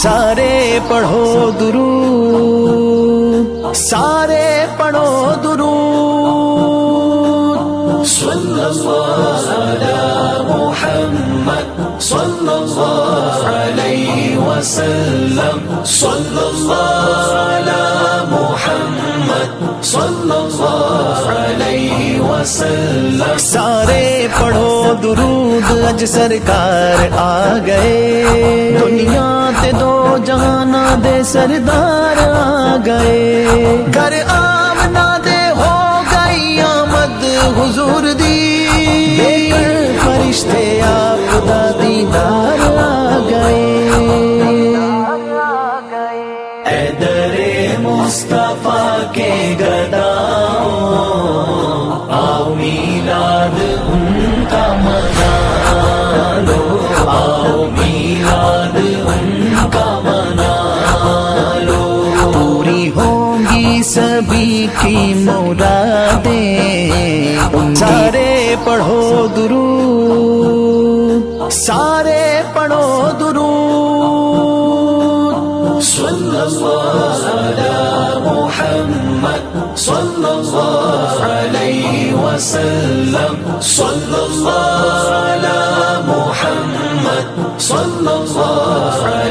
سارے پڑھو درود، سارے پڑھو درود، صلی اللہ علی محمد صلی اللہ علیہ وسلم، صلی اللہ علی محمد صلی اللہ علیہ وسلم۔ سارے پڑھو درود، اج سرکار آ گئے، دنیا تے دو جہانا دے سردار آ گئے، گھر آمنہ دے ہو گئی آمد حضور دی، لے کر فرشتے آپ دا دیدار آ گئے۔ اے در مصطفیٰ کے گداؤں، آؤ میلاد ان کا منا لو، آؤ میلاد ان کا منا لو، پوری ہوں گی سبھی کی مرادیں۔ سارے پڑھو درود، سارے پڑھو درود، صلی اللہ علی محمد صلی اللہ علیہ وسلم، صلی اللہ علی محمد صلی اللہ علیہ